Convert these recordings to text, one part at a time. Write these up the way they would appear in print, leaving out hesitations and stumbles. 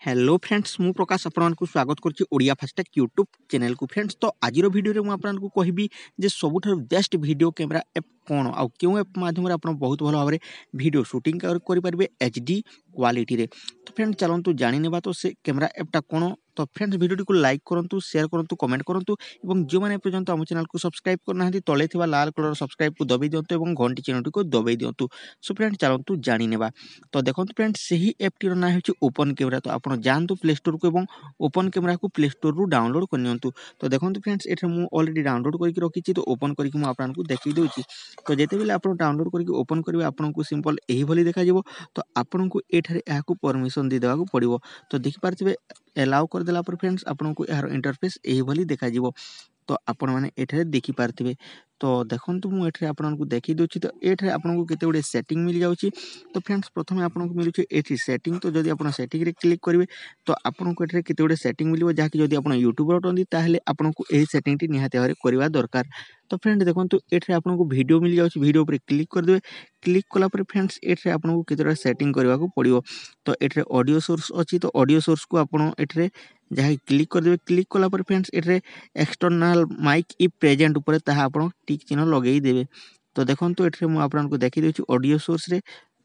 Hello friends मु प्रकाश आपको स्वागत करछि ओडिया फास्टैग यूट्यूब चैनल को फ्रेंड्स। तो आज वीडियो रे मु आपको कहबी जे सबुठार बेस्ट वीडियो कैमेरा ऐप कौन आ क्यों ऐप माध्यम आप बहुत भल भाव वीडियो शूटिंग करेंगे HD क्वालिटी रे। तो फ्रेंड्स चलतु जानी नेबा तो से कैमेरा ऐपटा कौन। तो फ्रेंड्स वीडियो को लाइक करूँ शेयर करूँ कमेंट करूँ और जो मैंने पर्यंत आम चैनल को सब्सक्राइब करना तले लाल कलर सब्सक्राइब को दबाई दिंतु और घंटी चिन्हटी को दबाई दिंतु। सो फ्रेंड्स चलतु जानी नेबा। तो देखो फ्रेंड्स सही ऐपटीर ना हो ओपन कैमेरा। तो आप जातु प्ले स्टोर को और ओपन कैमेरा को प्ले स्टोर रु डाउनलोड करनी। तो देखो फ्रेंड्स ये मुझे ऑलरेडी डाउनलोड करके रखी। तो ओपन करके आपको देखी दूसरी। तो जिते बेले आप डाउनलोड करके ओपन करेंगे आपको सिंपल यही देखा। तो आपको ये परमिशन दे देवाक पड़ो। तो देखिपारे एलाउ करदेला फ्रेंड्स आपको यार इंटरफेस यही देखा। तो आपण मैंने ये देखिपारे। तो देखो मुझे आपको देखी दूसरी। तो ये आपको केते गुडे सेटिंग मिल जाऊँगी। तो फ्रेंड्स प्रथम आपको मिलूँ ये सेटिंग। तो जब आप सेटिंग रे क्लिक करेंगे तो आपको ये केते गुडे सेटिंग मिल जहाँकि जब आप यूट्यूब अटंती ताहले आपको यही सेटिंग निहाती भाव करवा दरकार। तो फ्रेंड्स देखो ये आपको वीडियो मिल जाऊँगी। वीडियो पर क्लिक करदे। क्लिक कलापर फ्रेंड्स ये आपको केते सेटिंग करने को पड़ो। तो ये ऑडियो सोर्स अच्छी। तो ऑडियो सोर्स को आपड़ जहाँ क्लिक करदे। क्लिक कलापर फ्रेंड्स ये एक्सटर्नाल माइक इ प्रेजेंट उपर ताहा आपण टिक चिन्ह लगेई देबे। तो देखंतु एठरे मु आपनको देखि देछि ऑडियो सोर्स रे।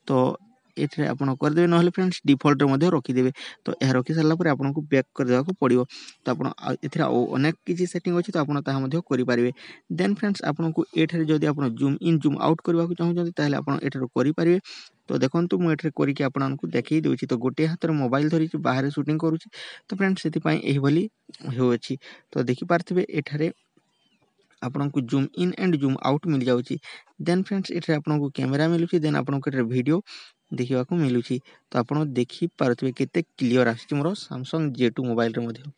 तो एठरे आपण कर देबे नहले फ्रेंड्स डिफॉल्ट रे मध्ये रखि देबे। तो ए रखि सारला पर आपनको बैक कर देबा को पड़ियो। तो आपण एथरा अनेक किछि सेटिंग अछि। तो आपण ताहा मध्ये करि पारिबे। देन फ्रेंड्स आपनको एठरे जदि आपण जूम इन जूम आउट करबा को चाहू ताहले आपण एठरे करि पारिबे। तो देखंतु मु एठरे करिके आपनको देखि देउछि। तो गोटे हाथ रे मोबाइल धरि बाहर शूटिंग करूछि। तो फ्रेंड्स सेति पई एही भली होउछि। तो देखि पारथिबे एठारे आपको zoom in and zoom out मिल जाऊँगी। देन फ्रेंड्स ये आपको कैमेरा मिलूँ। देन आपको वीडियो देखा मिलूँ। तो आप देखिपे केते क्लियर आसी मोर सैमसंग J2 मोबाइल रे।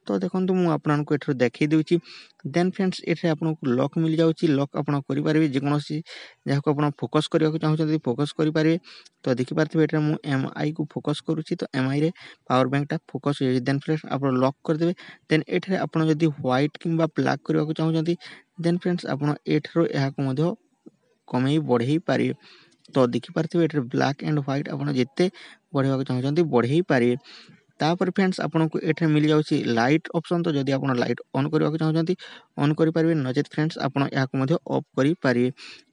तो देखो मुझे ये देखी दूसरी। देन फ्रेंड्स ये आपको लॉक मिल जाऊँगी। लॉक आप करेंगे जेकोसी जहाँ को आप फोकस करने चाहते फोकस करेंगे। तो देखिपारे ये मुझे MI को फोकस करुच्ची। तो MI रे पावर बैंकटा फोकस हो जाए। देन फ्रेंड्स आप लॉक करदे। देन ये आपड़ जदि व्हाइट कि ब्लैक करने को चाहते देन फ्रेंड्स आप कमे बढ़े पारे। तो देखिपारे ये ब्लैक एंड व्हाइट आप जिते बढ़ावा चाहते बढ़े पारे। तापर फ्रेंड्स आपको ये मिल जाऊँगी लाइट ऑप्शन। तो जदि आप लाइट ऑन करने चाहते ऑन करेंगे नचेत फ्रेंड्स आप ऑफ करेंगे।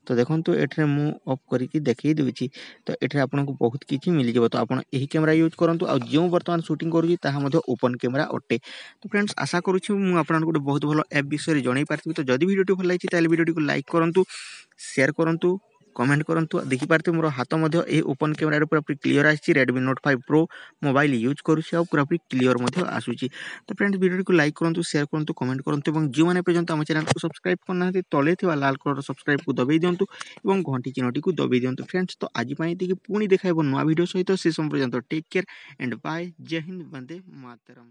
तो देखो ये मुझे ऑफ करके देखी दूसरी। तो ये आपको बहुत किसी मिल जाए। तो आप यही कैमेरा यूज करूँ और जो बर्तमान शूटिंग करुँच ओपन कैमेरा अटे। तो फ्रेंड्स आशा करुँच मुझे गोटे बहुत भल ऐप विषय जन पारि। तो जदि वीडियो भल लगी वीडियो को लाइक करूँ शेयर करूँ कमेंट करूँ। देखिपारे मोर हाथ में ओपन कैमेरा पूरा क्लियर आसी। Redmi Note 5 Pro mobile use करुँच पूरा क्लियर आसूची। तो फ्रेंड्स वीडियो को लाइक करूँ शेयर करूँ कमेंट करूँ और जो मैंने पर्यंत आम चैनल को सब्सक्राइब करना तले लाल कलर सब्सक्राइब को दबाई दिंतु और घंटी चिन्हटी को दबाई दिंतु। फ्रेंड्स तो आज पुणी देखा नुआ वीडियो सहित से समय पर्यंत टेक केयर एंड बाय। जय हिंद वंदे मातरम।